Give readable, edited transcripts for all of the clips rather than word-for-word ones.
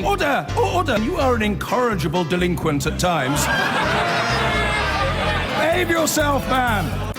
Order! Order! You are an incorrigible delinquent at times. Behave yourself, man!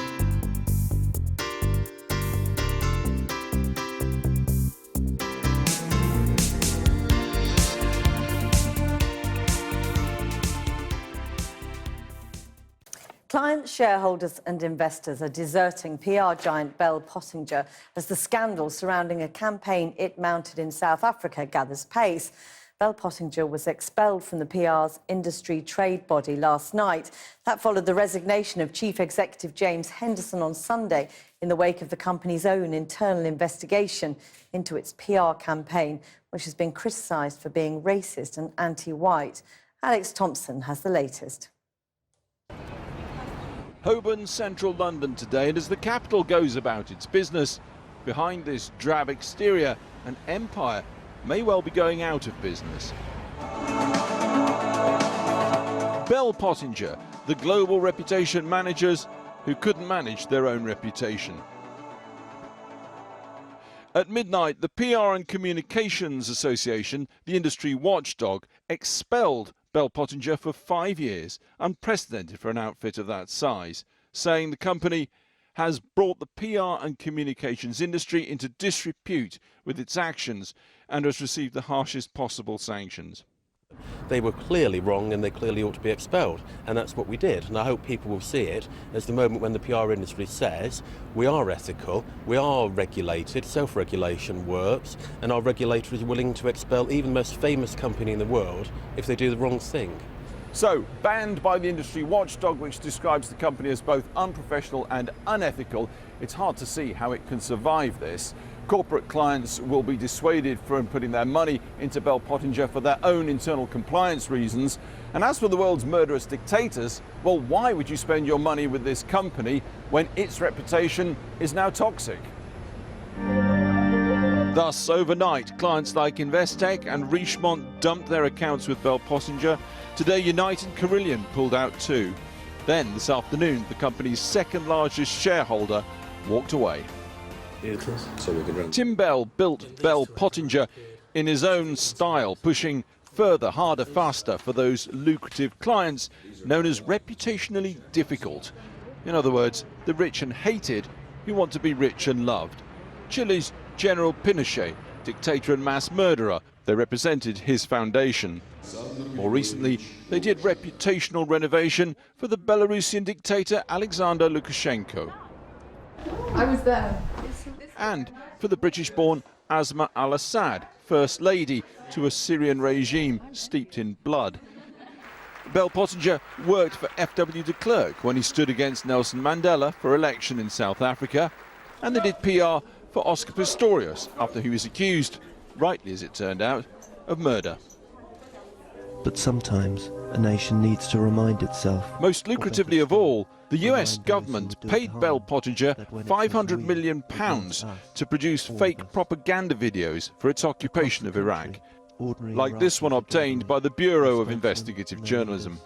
Clients, shareholders and investors are deserting PR giant Bell Pottinger as the scandal surrounding a campaign it mounted in South Africa gathers pace. Bell Pottinger was expelled from the PR's industry trade body last night. That followed the resignation of Chief Executive James Henderson on Sunday in the wake of the company's own internal investigation into its PR campaign, which has been criticised for being racist and anti-white. Alex Thompson has the latest. Holborn, central London today, and as the capital goes about its business, behind this drab exterior, an empire may well be going out of business. Bell Pottinger, the global reputation managers who couldn't manage their own reputation. At midnight, the PR and Communications Association, the industry watchdog, expelled Bell Pottinger for 5 years, unprecedented for an outfit of that size, saying the company has brought the PR and communications industry into disrepute with its actions and has received the harshest possible sanctions. They were clearly wrong and they clearly ought to be expelled, and that's what we did. And I hope people will see it as the moment when the PR industry says we are ethical, we are regulated, self-regulation works, and our regulator is willing to expel even the most famous company in the world if they do the wrong thing. So, banned by the industry watchdog, which describes the company as both unprofessional and unethical, it's hard to see how it can survive this. Corporate clients will be dissuaded from putting their money into Bell Pottinger for their own internal compliance reasons. And as for the world's murderous dictators, well, why would you spend your money with this company when its reputation is now toxic? Thus, overnight, clients like Investec and Richemont dumped their accounts with Bell Pottinger. Today, United and Carillion pulled out too. Then, this afternoon, the company's second largest shareholder walked away. Tim Bell built Bell Pottinger in his own style, pushing further, harder, faster for those lucrative clients known as reputationally difficult. In other words, the rich and hated who want to be rich and loved. Chile's General Pinochet, dictator and mass murderer, they represented his foundation. More recently, they did reputational renovation for the Belarusian dictator Alexander Lukashenko. I was there. And for the British-born Asma al-Assad, First Lady to a Syrian regime steeped in blood. Bell Pottinger worked for F.W. de Klerk when he stood against Nelson Mandela for election in South Africa, and they did PR for Oscar Pistorius after he was accused, rightly as it turned out, of murder. But sometimes a nation needs to remind itself. Most lucratively of all, the US government paid Bell Pottinger £500 million to produce fake propaganda videos for its occupation of Iraq, like this one obtained by the Bureau of Investigative Journalism.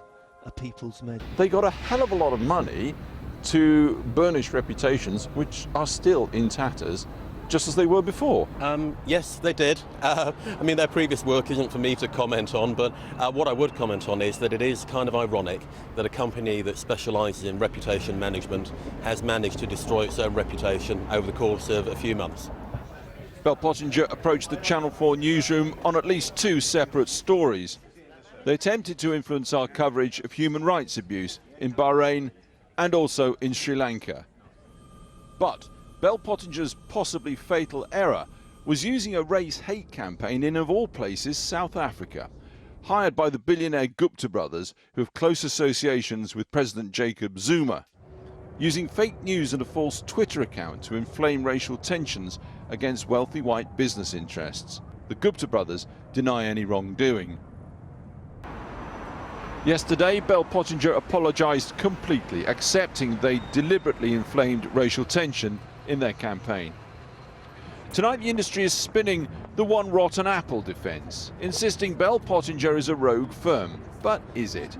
They got a hell of a lot of money to burnish reputations which are still in tatters, just as they were before. Yes, they did. I mean, their previous work isn't for me to comment on, but what I would comment on is that it is kind of ironic that a company that specialises in reputation management has managed to destroy its own reputation over the course of a few months. Bell Pottinger approached the Channel 4 newsroom on at least 2 separate stories. They attempted to influence our coverage of human rights abuse in Bahrain and also in Sri Lanka. But Bell Pottinger's possibly fatal error was using a race hate campaign in, of all places, South Africa, hired by the billionaire Gupta brothers who have close associations with President Jacob Zuma, using fake news and a false Twitter account to inflame racial tensions against wealthy white business interests. The Gupta brothers deny any wrongdoing. Yesterday, Bell Pottinger apologised completely, accepting they deliberately inflamed racial tension in their campaign. Tonight, the industry is spinning the one rotten apple defence, insisting Bell Pottinger is a rogue firm. But is it?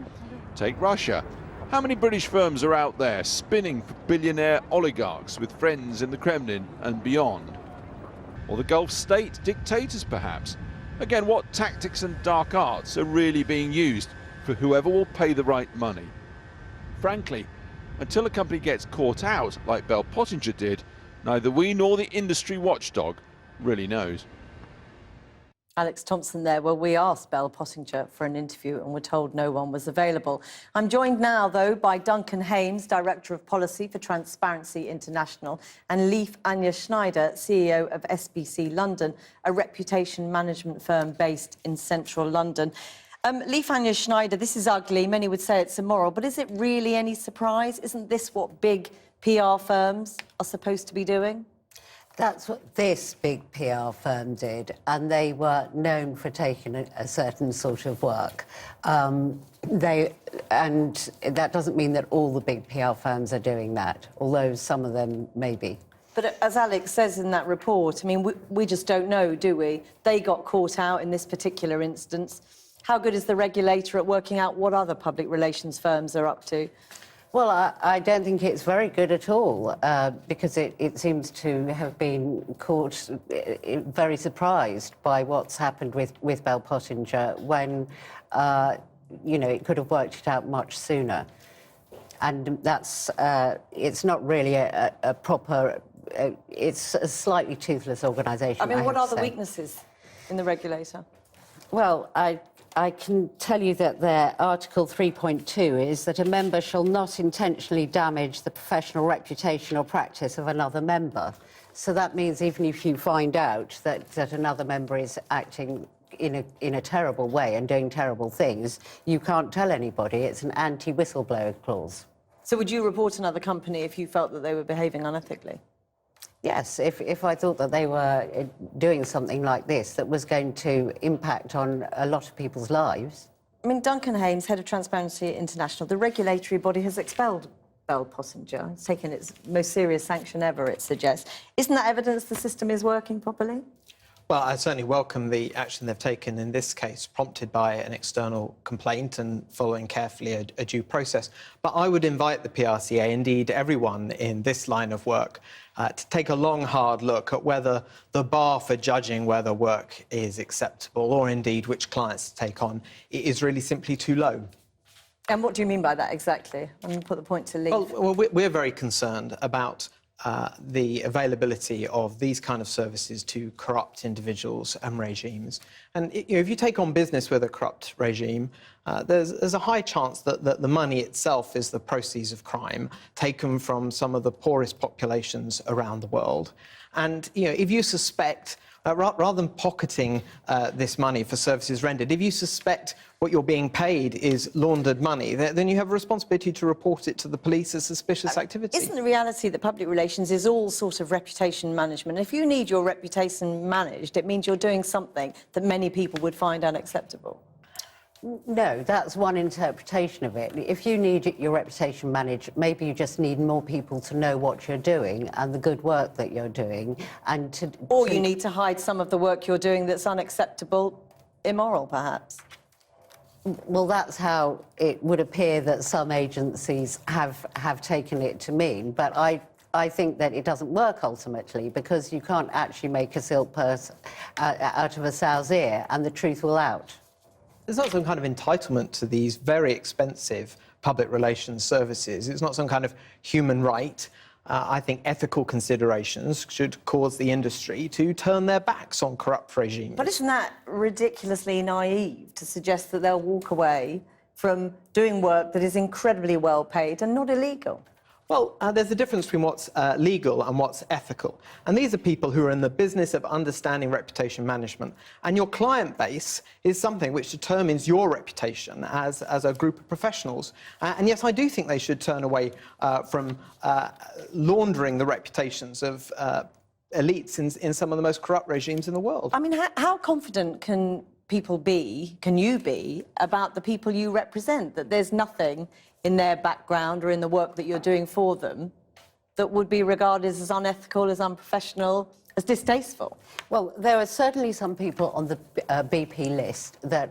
Take Russia. How many British firms are out there spinning for billionaire oligarchs with friends in the Kremlin and beyond? Or the Gulf state dictators, perhaps? Again, what tactics and dark arts are really being used for whoever will pay the right money? Frankly, until a company gets caught out, like Bell Pottinger did, neither we nor the industry watchdog really knows. Alex Thompson there. Well, we asked Bell Pottinger for an interview and were told no one was available. I'm joined now, though, by Duncan Hames, Director of Policy for Transparency International, and Leif Anja Schneider, CEO of SBC London, a reputation management firm based in central London. Leif Anja Schneider, this is ugly. Many would say it's immoral, but is it really any surprise? Isn't this what big PR firms are supposed to be doing? That's what this big PR firm did, and they were known for taking a certain sort of work. And that doesn't mean that all the big PR firms are doing that, although some of them may be. But as Alex says in that report, I mean, we just don't know, do we? They got caught out in this particular instance. How good is the regulator at working out what other public relations firms are up to? Well, I don't think it's very good at all, because it seems to have been caught very surprised by what's happened with Bell Pottinger when, you know, it could have worked it out much sooner. And that's, it's not really a proper, it's a slightly toothless organisation. I mean, what are the weaknesses in the regulator? Well, I can tell you that their Article 3.2 is that a member shall not intentionally damage the professional reputation or practice of another member. So that means even if you find out that another member is acting in a terrible way and doing terrible things, you can't tell anybody. It's an anti-whistleblower clause. So would you report another company if you felt that they were behaving unethically? Yes, if I thought that they were doing something like this that was going to impact on a lot of people's lives. I mean, Duncan Hames, Head of Transparency International, the regulatory body has expelled Bell Pottinger. It's taken its most serious sanction ever, it suggests. Isn't that evidence the system is working properly? Well, I certainly welcome the action they've taken in this case, prompted by an external complaint and following carefully a due process. But I would invite the PRCA, indeed everyone in this line of work, to take a long, hard look at whether the bar for judging whether work is acceptable or indeed which clients to take on is really simply too low. And what do you mean by that exactly? I'm going to put the point to Leif. Well, we're very concerned about the availability of these kind of services to corrupt individuals and regimes. And if you take on business with a corrupt regime, there's a high chance that the money itself is the proceeds of crime taken from some of the poorest populations around the world. And if you suspect, rather than pocketing this money for services rendered, if you suspect what you're being paid is laundered money, then you have a responsibility to report it to the police as suspicious activity. Isn't the reality that public relations is all sort of reputation management? If you need your reputation managed, it means you're doing something that many people would find unacceptable. No, that's one interpretation of it. If you need your reputation managed, maybe you just need more people to know what you're doing and the good work that you're doing, and to... Or you need to hide some of the work you're doing that's unacceptable, immoral, perhaps. Well, that's how it would appear that some agencies have taken it to mean, but I think that it doesn't work ultimately, because you can't actually make a silk purse out of a sow's ear and the truth will out. There's not some kind of entitlement to these very expensive public relations services. It's not some kind of human right. I think ethical considerations should cause the industry to turn their backs on corrupt regimes. But isn't that ridiculously naive to suggest that they'll walk away from doing work that is incredibly well paid and not illegal? Well, there's a difference between what's legal and what's ethical. And these are people who are in the business of understanding reputation management. And your client base is something which determines your reputation as a group of professionals. And yes, I do think they should turn away from laundering the reputations of elites in some of the most corrupt regimes in the world. I mean, how confident can you be about the people you represent, that there's nothing in their background or in the work that you're doing for them that would be regarded as unethical, as unprofessional, as distasteful? Well, there are certainly some people on the BP list that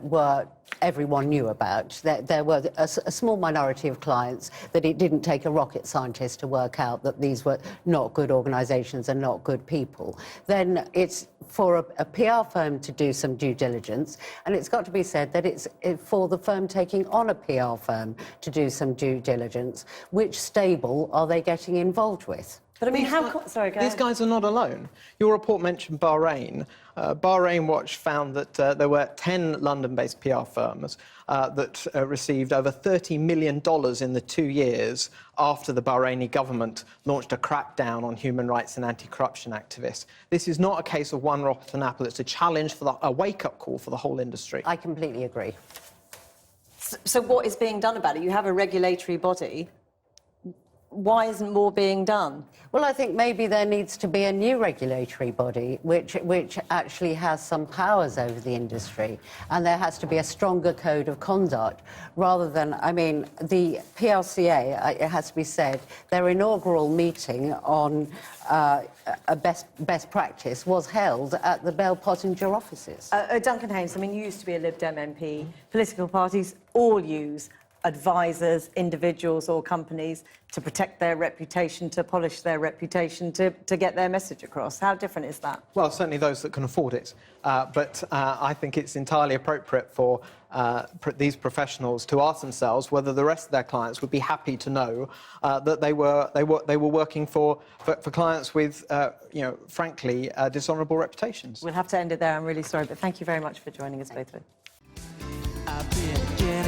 everyone knew about. There were a small minority of clients that it didn't take a rocket scientist to work out that these were not good organisations and not good people. Then it's for a PR firm to do some due diligence, and it's got to be said that it's for the firm taking on a PR firm to do some due diligence. Which stable are they getting involved with? But I mean, sorry, go These ahead. guys are not alone. Your report mentioned Bahrain. Bahrain Watch found that there were 10 London-based PR firms that received over $30 million in the 2 years after the Bahraini government launched a crackdown on human rights and anti-corruption activists. This is not a case of one rotten apple. It's a challenge for a wake-up call for the whole industry. I completely agree. So what is being done about it? You have a regulatory body. Why isn't more being done? Well, I think maybe there needs to be a new regulatory body which actually has some powers over the industry, and there has to be a stronger code of conduct rather than, I mean, the PRCA, it has to be said, their inaugural meeting on a best practice was held at the Bell Pottinger offices. Duncan Haynes, I mean, you used to be a Lib Dem MP. Political parties all use advisors, individuals or companies to protect their reputation, to polish their reputation, to get their message across. How different is that? Well, certainly those that can afford it. But I think it's entirely appropriate for these professionals to ask themselves whether the rest of their clients would be happy to know that they were working for clients with, you know, frankly, dishonourable reputations. We'll have to end it there. I'm really sorry, but thank you very much for joining us both. I've been getting